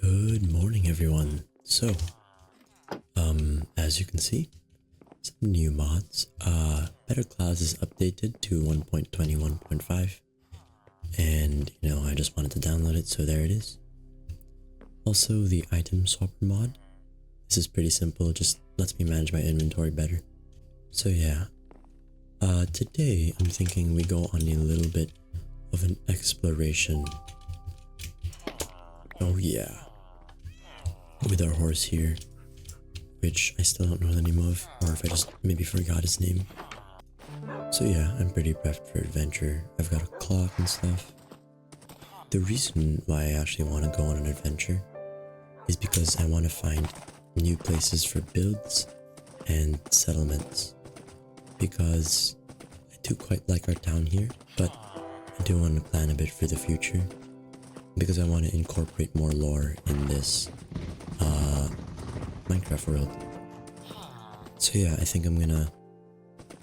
Good morning, everyone. So, as you can see, some new mods. Better Clouds is updated to 1.21.5, and I just wanted to download it, so there it is. Also, the item swapper mod. This is pretty simple, just lets me manage my inventory better. So yeah, today I'm thinking we go on a little bit of an exploration. Oh yeah, with our horse here, which I still don't know the name of, or if I just maybe forgot his name. So yeah, I'm pretty prepped for adventure. I've got a clock and stuff. The reason why I actually want to go on an adventure is because I want to find new places for builds and settlements, because I do quite like our town here, but I do want to plan a bit for the future, because I want to incorporate more lore in this Minecraft world. So yeah, I think I'm gonna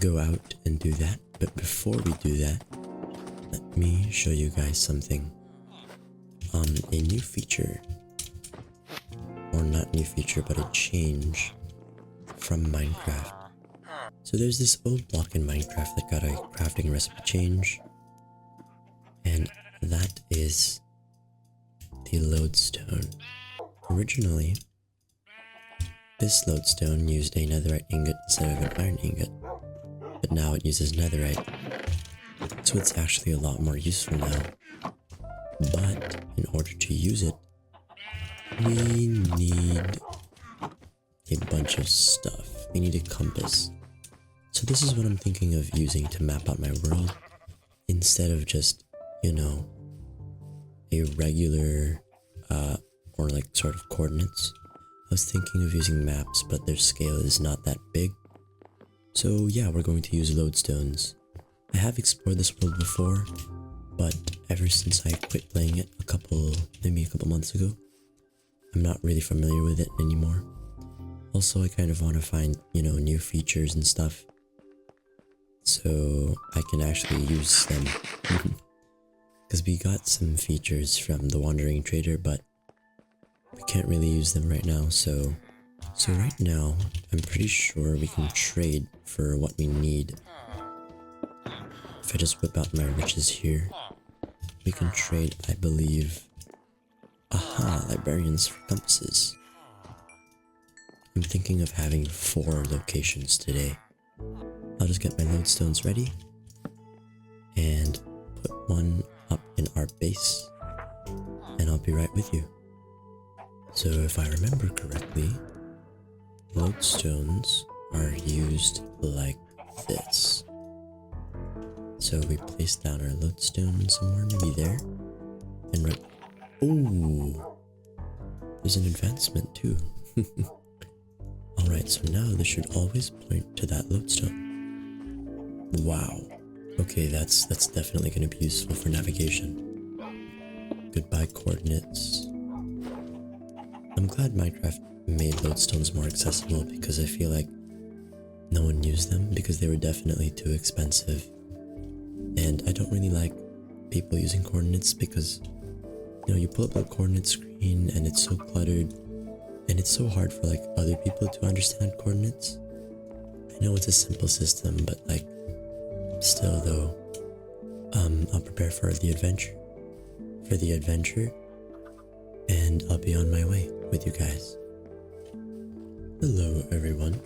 go out and do that, but before we do that, let me show you guys something. A new feature, or not new feature, but a change from Minecraft. So there's this old block in Minecraft that got a crafting recipe change, and that is the lodestone. Originally, this lodestone used a netherite ingot instead of an iron ingot, but now it uses netherite, so it's actually a lot more useful now. But in order to use it, we need a bunch of stuff. We need a compass. So this is what I'm thinking of using to map out my world, instead of just, a regular, or like sort of coordinates. I was thinking of using maps, but their scale is not that big. So yeah, we're going to use lodestones. I have explored this world before, but ever since I quit playing it maybe a couple months ago, I'm not really familiar with it anymore. Also, I kind of want to find, new features and stuff, so I can actually use them. Because we got some features from the Wandering Trader, but we can't really use them right now, so right now, I'm pretty sure we can trade for what we need. If I just whip out my riches here, we can trade, I believe. Aha, librarians for compasses. I'm thinking of having 4 locations today. I'll just get my lodestones ready and put one up in our base, and I'll be right with you. So if I remember correctly, lodestones are used like this. So we place down our lodestone somewhere, maybe there, and right. Ooh, there's an advancement too. Alright, so now this should always point to that lodestone. Wow. Okay, that's definitely going to be useful for navigation. Goodbye coordinates. I'm glad Minecraft made lodestones more accessible, because I feel like no one used them because they were definitely too expensive. And I don't really like people using coordinates because, you pull up the coordinate screen and it's so cluttered, and it's so hard for like other people to understand coordinates. I know it's a simple system, but like, still though, I'll prepare for the adventure, and I'll be on my way with you guys. Hello everyone,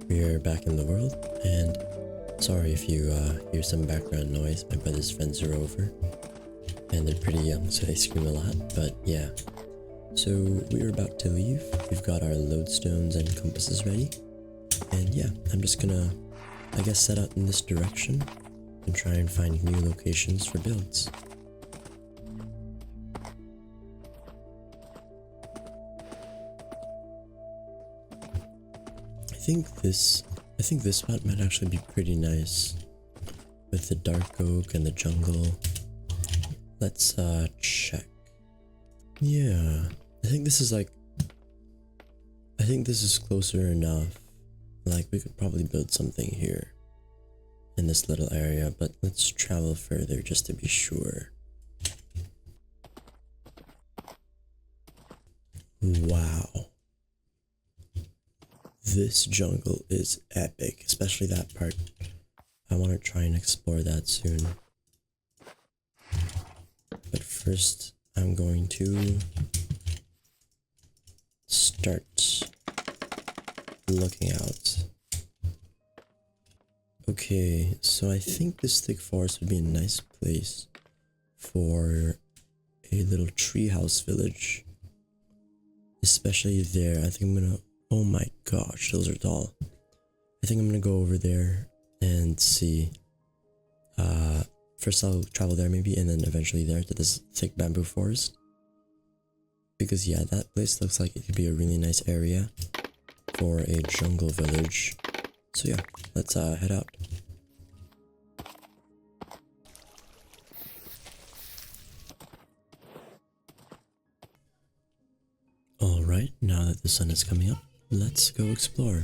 we are back in the world, and sorry if you hear some background noise. My brother's friends are over, and they're pretty young, so they scream a lot, but yeah. So we're about to leave. We've got our lodestones and compasses ready, and yeah, I'm just gonna, I guess, set out in this direction and try and find new locations for builds. I think this spot might actually be pretty nice with the dark oak and the jungle. Let's check. Yeah, I think this is closer enough. Like, we could probably build something here in this little area, but let's travel further just to be sure. Wow. This jungle is epic, especially that part. I want to try and explore that soon. But first, I'm going to start looking out. Okay, so I think this thick forest would be a nice place for a little treehouse village. Especially there. I think I'm gonna... Oh my gosh, those are tall. I think I'm gonna go over there and see. First I'll travel there maybe, and then eventually there to this thick bamboo forest. Because yeah, that place looks like it could be a really nice area for a jungle village. So yeah, let's head out. Alright, now that the sun is coming up, let's go explore.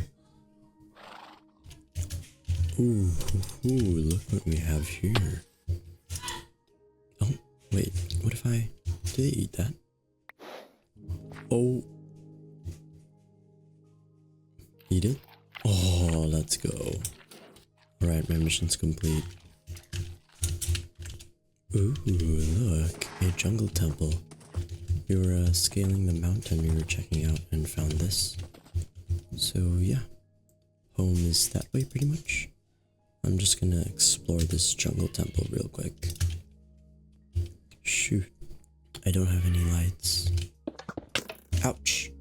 Ooh, look what we have here. Oh, wait, what if I... Do they eat that? Oh. Eat it? Oh, let's go. Alright, my mission's complete. Ooh, look, a jungle temple. We were scaling the mountain we were checking out and found this. So yeah, home is that way pretty much. I'm just gonna explore this jungle temple real quick. Shoot, I don't have any lights. Ouch.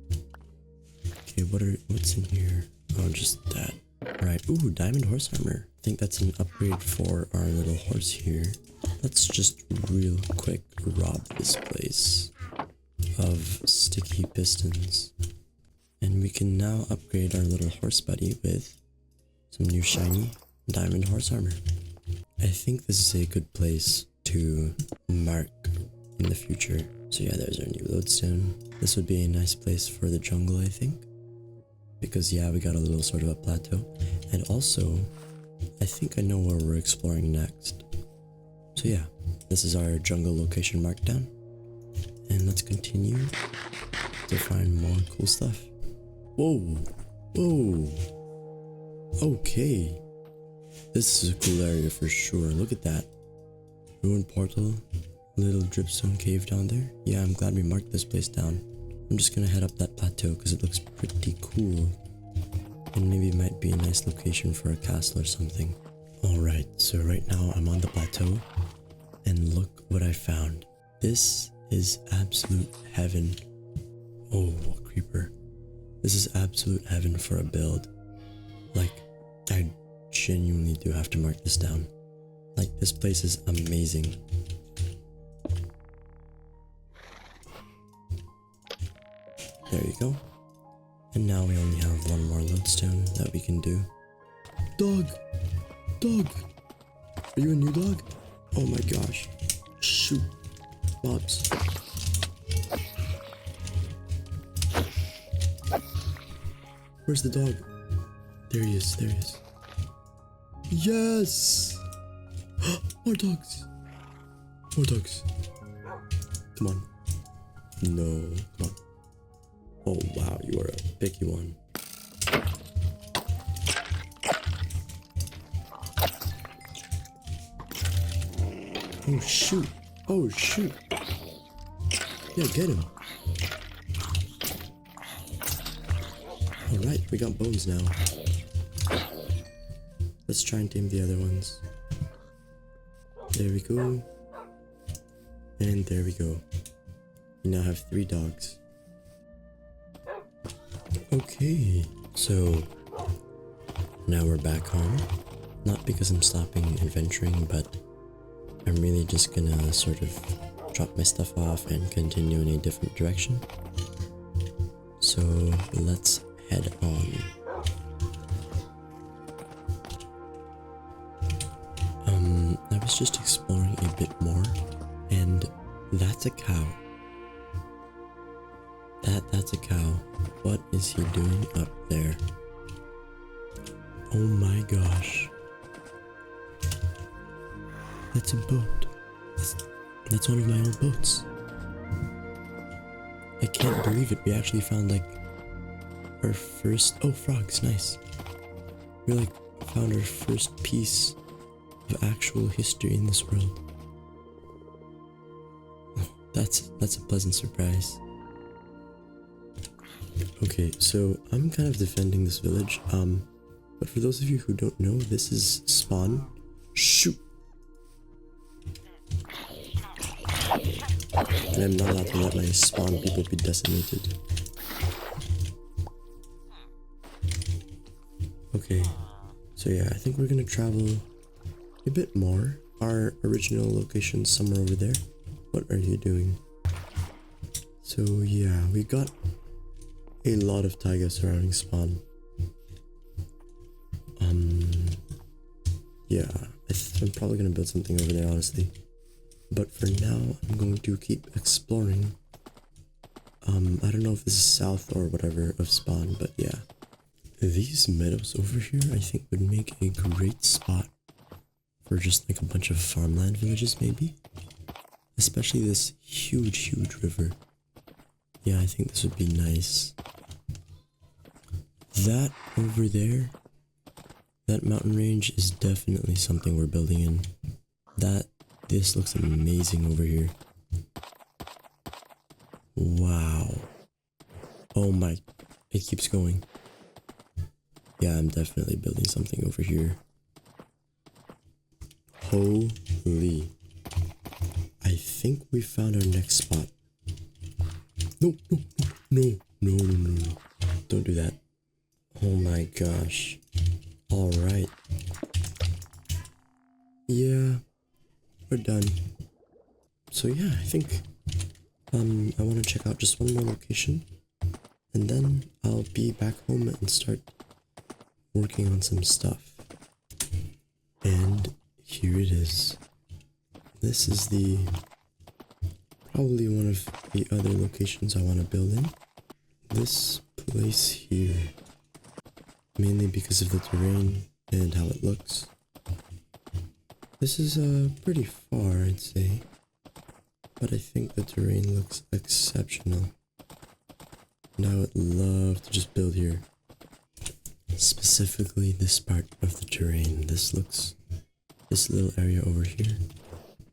Okay, what's in here? Oh, just that. Alright, ooh, diamond horse armor. I think that's an upgrade for our little horse here. Let's just real quick rob this place of sticky pistons. And we can now upgrade our little horse buddy with some new shiny diamond horse armor. I think this is a good place to mark in the future. So yeah, there's our new lodestone. This would be a nice place for the jungle, I think. Because yeah, we got a little sort of a plateau. And also, I think I know where we're exploring next. So yeah, this is our jungle location marked down. And let's continue to find more cool stuff. Whoa, whoa, okay. This is a cool area for sure. Look at that. Ruined portal, little dripstone cave down there. Yeah, I'm glad we marked this place down. I'm just gonna head up that plateau because it looks pretty cool. And maybe it might be a nice location for a castle or something. Alright, so right now I'm on the plateau. And look what I found. This is absolute heaven. Oh, creeper. This is absolute heaven for a build. Like, I genuinely do have to mark this down. Like, this place is amazing. There you go. And now we only have one more lodestone that we can do. Dog! Dog! Are you a new dog? Oh my gosh. Shoot. Bobs. Where's the dog? There he is, there he is. Yes! More dogs! More dogs. Come on. No, come on. Oh wow, you are a picky one. Oh shoot! Oh shoot! Yeah, get him! Alright, we got bones now. Let's try and tame the other ones. There we go. And there we go. We now have 3 dogs. Okay, so now we're back home. Not because I'm stopping adventuring, but I'm really just gonna sort of drop my stuff off and continue in a different direction. So let's head on. I was just exploring a bit more, and that's a cow. That's a cow. What is he doing up there? Oh my gosh. That's a boat. That's one of my old boats. I can't believe it. We actually found like our first... Oh, frogs, nice. We like found our first piece of actual history in this world. Oh, that's a pleasant surprise. Okay, so I'm kind of defending this village. But for those of you who don't know, this is spawn. Shoot! And I'm not allowed to let my spawn people be decimated. Okay, so yeah, I think we're gonna travel a bit more. Our original location's somewhere over there. What are you doing? So yeah, we got a lot of taiga surrounding spawn. Yeah, I'm probably gonna build something over there, honestly. But for now, I'm going to keep exploring. I don't know if this is south or whatever of spawn, but yeah. These meadows over here, I think would make a great spot for just like a bunch of farmland villages, maybe? Especially this huge river. Yeah, I think this would be nice. That over there, that mountain range is definitely something we're building in. This looks amazing over here. Wow. Oh my, it keeps going. Yeah, I'm definitely building something over here. Holy. I think we found our next spot. No. Don't do that. Oh my gosh. Alright. Yeah, we're done. So yeah, I think I want to check out just one more location, and then I'll be back home and start working on some stuff. And here it is. This is probably one of the other locations I want to build in. This place here, mainly because of the terrain and how it looks. This is pretty far, I'd say, but I think the terrain looks exceptional, and I would love to just build here. Specifically this part of the terrain. This little area over here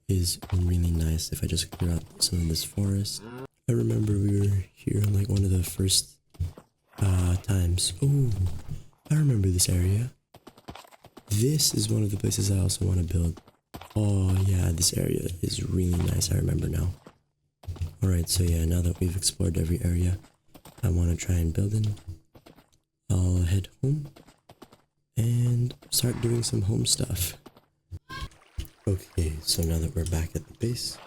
is really nice. If I just clear out some of this forest. I remember we were here on like one of the first times. Oh, I remember this area. This is one of the places I also want to build. Oh yeah, this area is really nice. I remember now. Alright, so yeah, now that we've explored every area I want to try and build in, I'll head home and start doing some home stuff. Okay, so now that we're back at the base,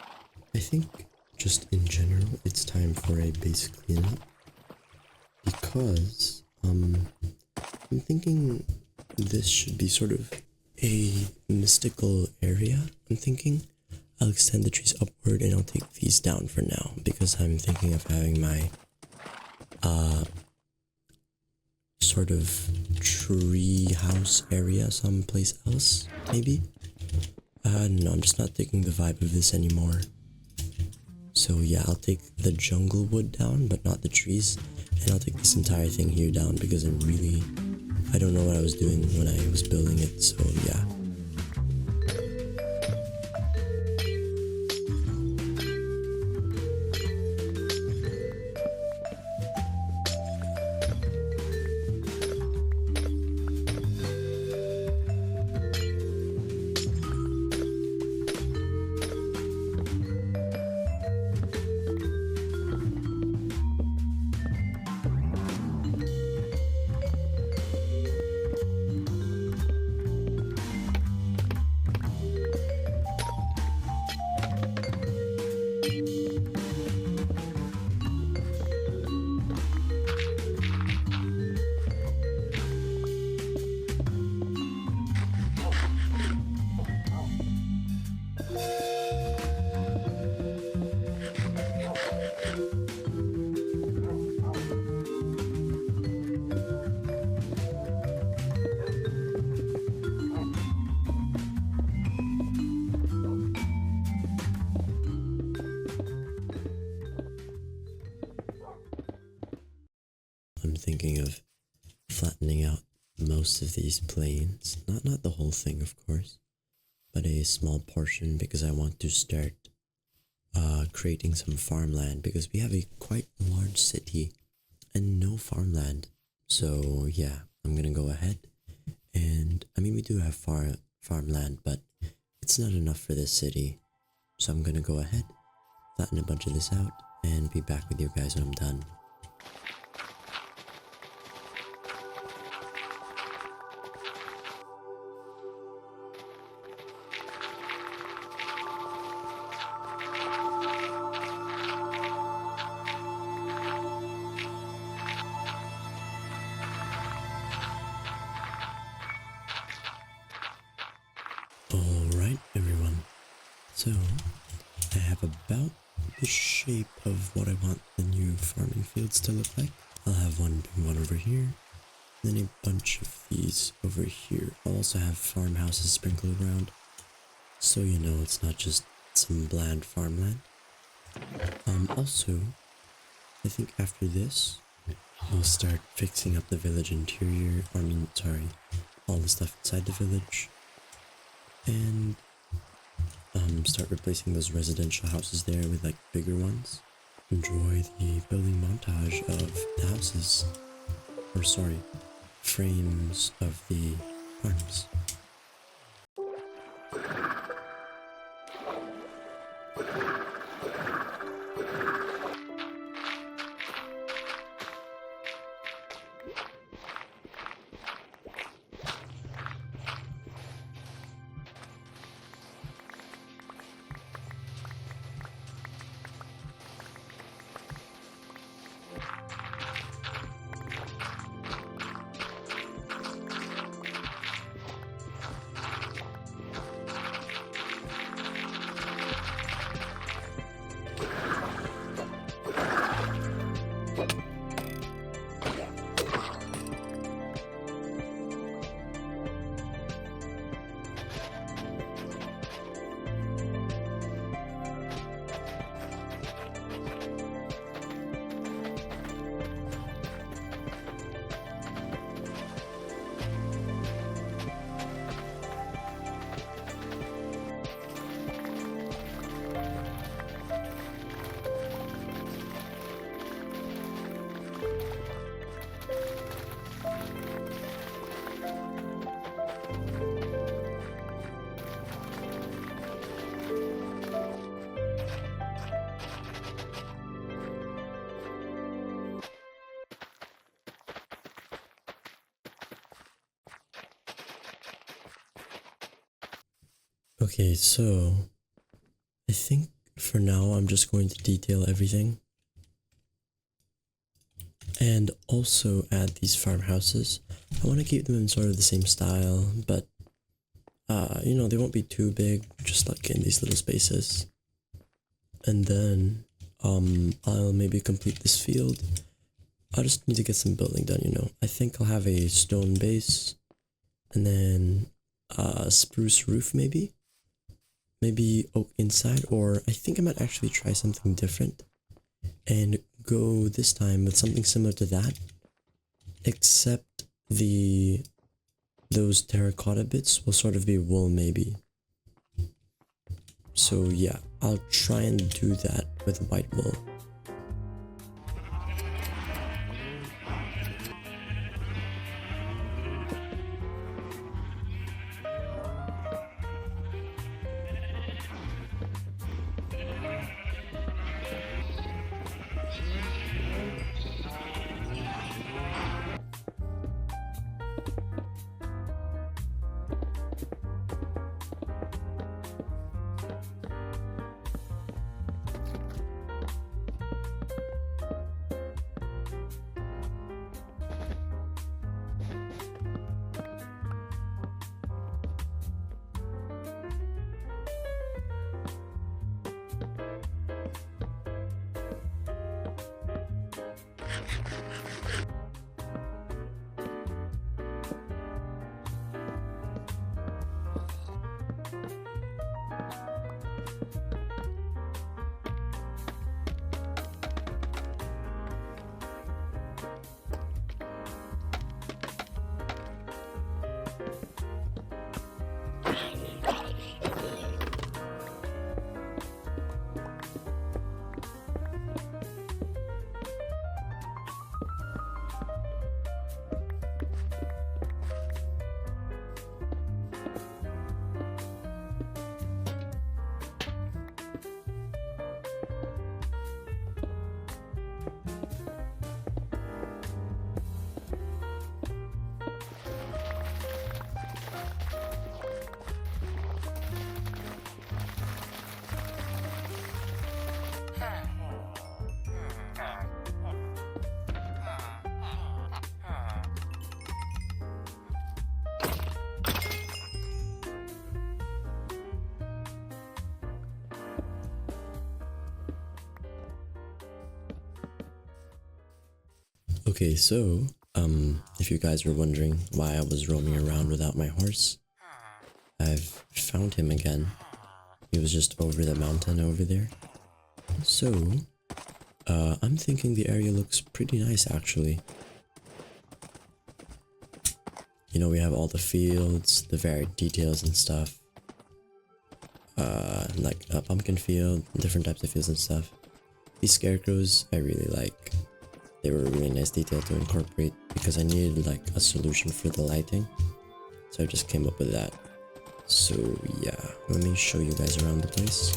I think just in general it's time for a base cleanup, because I'm thinking this should be sort of a mystical area. I'm thinking I'll extend the trees upward and I'll take these down for now, because I'm thinking of having my sort of tree house area someplace else, maybe. No, I'm just not taking the vibe of this anymore. So yeah, I'll take the jungle wood down, but not the trees, and I'll take this entire thing here down, because I don't know what I was doing when I was building it, so yeah. I'm thinking of flattening out most of these plains. Not the whole thing, of course, but a small portion because I want to start creating some farmland because we have a quite large city and no farmland. So yeah, I'm gonna go ahead and I mean we do have farmland, but it's not enough for this city. So I'm gonna go ahead, flatten a bunch of this out, and be back with you guys when I'm done. Alright everyone, so I have about the shape of what I want the new farming fields to look like. I'll have one big one over here, then a bunch of these over here. I'll also have farmhouses sprinkled around, so you know it's not just some bland farmland. Also, I think after this, we'll start fixing up the village interior, all the stuff inside the village, and start replacing those residential houses there with like bigger ones. Enjoy the building montage of the houses, or sorry, frames of the farms. Okay, so I think for now I'm just going to detail everything and also add these farmhouses. I want to keep them in sort of the same style, but you know, they won't be too big, just like in these little spaces. And then I'll maybe complete this field. I just need to get some building done, you know. I think I'll have a stone base and then a spruce roof maybe oak inside, or I think I might actually try something different and go this time with something similar to that, except those terracotta bits will sort of be wool maybe. So yeah, I'll try and do that with white wool. Okay, so, if you guys were wondering why I was roaming around without my horse, I've found him again. He was just over the mountain over there. So, I'm thinking the area looks pretty nice actually. You know, we have all the fields, the varied details and stuff. Like a pumpkin field, different types of fields and stuff. These scarecrows, I really like. They were a really nice detail to incorporate because I needed like a solution for the lighting. So I just came up with that. So yeah, let me show you guys around the place.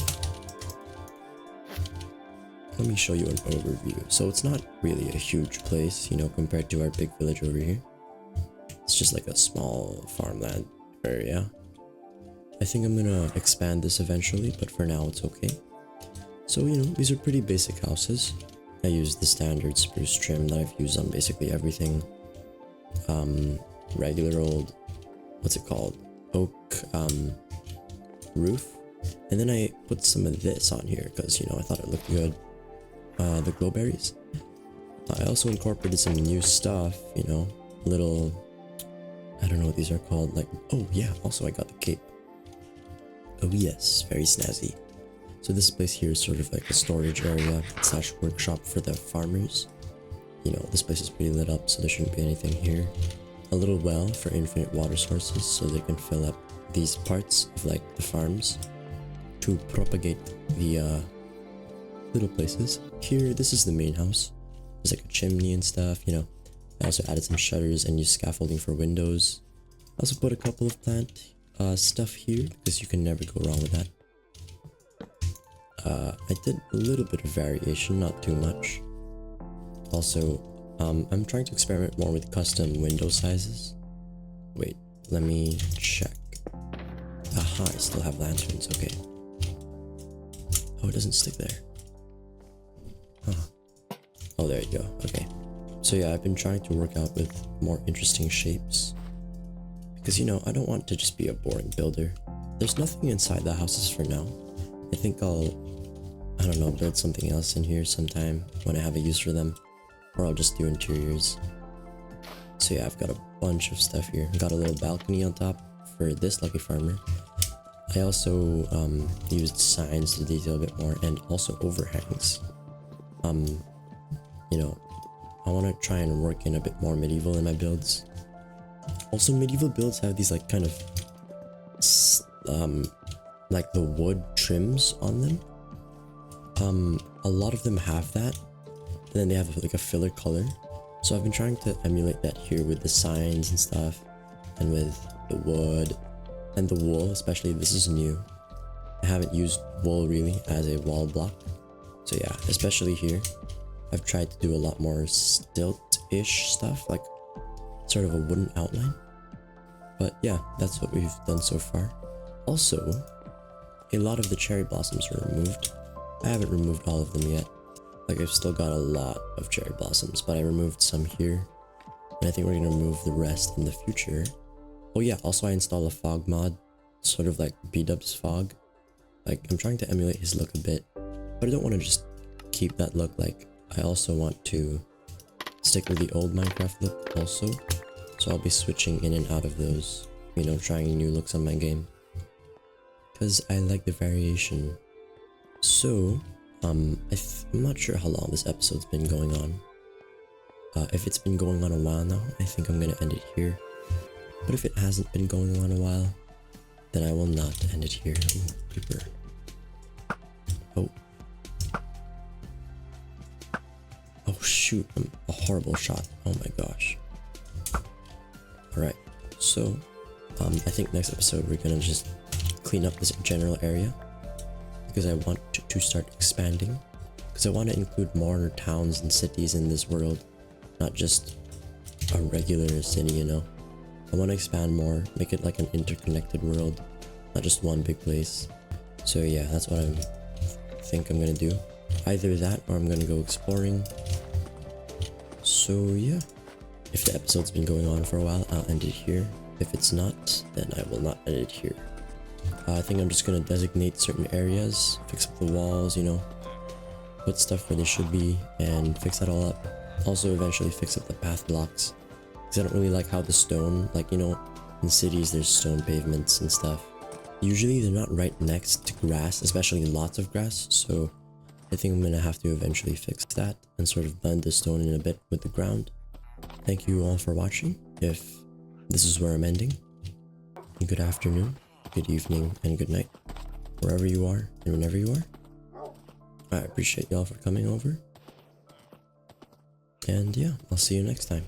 Let me show you an overview. So it's not really a huge place, you know, compared to our big village over here. It's just like a small farmland area. I think I'm gonna expand this eventually, but for now it's okay. So, you know, these are pretty basic houses. I use the standard spruce trim that I've used on basically everything. Regular old, what's it called? Oak roof. And then I put some of this on here because, you know, I thought it looked good. The glowberries. I also incorporated some new stuff, you know, little, I don't know what these are called, like, oh yeah, also I got the cape. Oh yes, very snazzy. So this place here is sort of like a storage area slash workshop for the farmers. You know, this place is pretty lit up, so there shouldn't be anything here. A little well for infinite water sources so they can fill up these parts of like the farms to propagate the little places. Here, this is the main house. There's like a chimney and stuff, you know. I also added some shutters and used scaffolding for windows. I also put a couple of plant stuff here because you can never go wrong with that. I did a little bit of variation, not too much. Also, I'm trying to experiment more with custom window sizes. Wait, let me check. Aha, I still have lanterns, okay. Oh, it doesn't stick there. Huh. Oh, there you go, okay. So yeah, I've been trying to work out with more interesting shapes. Because, you know, I don't want to just be a boring builder. There's nothing inside the houses for now. I think I don't know, build something else in here sometime when I have a use for them. Or I'll just do interiors. So yeah, I've got a bunch of stuff here. Got a little balcony on top for this lucky farmer. I also used signs to detail a bit more and also overhangs. You know, I want to try and work in a bit more medieval in my builds. Also, medieval builds have these like kind of like the wood trims on them. A lot of them have that, and then they have like a filler color. So I've been trying to emulate that here with the signs and stuff, and with the wood and the wool, especially. This is new. I haven't used wool really as a wall block. So yeah, especially here, I've tried to do a lot more stilt-ish stuff, like sort of a wooden outline. But yeah, that's what we've done so far. Also, a lot of the cherry blossoms were removed. I haven't removed all of them yet. Like, I've still got a lot of cherry blossoms, but I removed some here. And I think we're gonna remove the rest in the future. Oh yeah, also I installed a fog mod, sort of like B-Dub's fog. Like, I'm trying to emulate his look a bit, but I don't want to just keep that look. Like, I also want to stick with the old Minecraft look also. So I'll be switching in and out of those, you know, trying new looks on my game. Because I like the variation. So, I'm not sure how long this episode's been going on. If it's been going on a while now, I think I'm gonna end it here. But if it hasn't been going on a while, then I will not end it here. Ooh, creeper. Oh. Oh shoot, I'm a horrible shot. Oh my gosh. Alright, so, I think next episode we're gonna just clean up this general area. Because I want to start expanding. Because I want to include more towns and cities in this world. Not just a regular city, you know. I want to expand more, make it like an interconnected world. Not just one big place. So yeah, that's what I think I'm gonna do. Either that or I'm gonna go exploring. So yeah. If the episode's been going on for a while, I'll end it here. If it's not, then I will not end it here. I think I'm just gonna designate certain areas, fix up the walls, you know, put stuff where they should be, and fix that all up. also eventually fix up the path blocks. Because I don't really like how the stone, like, you know, in cities there's stone pavements and stuff. Usually they're not right next to grass, especially lots of grass, so I think I'm gonna have to eventually fix that and sort of blend the stone in a bit with the ground. Thank you all for watching. If this is where I'm ending, good afternoon, good evening, and good night, wherever you are and whenever you are. I appreciate y'all for coming over. And yeah, I'll see you next time.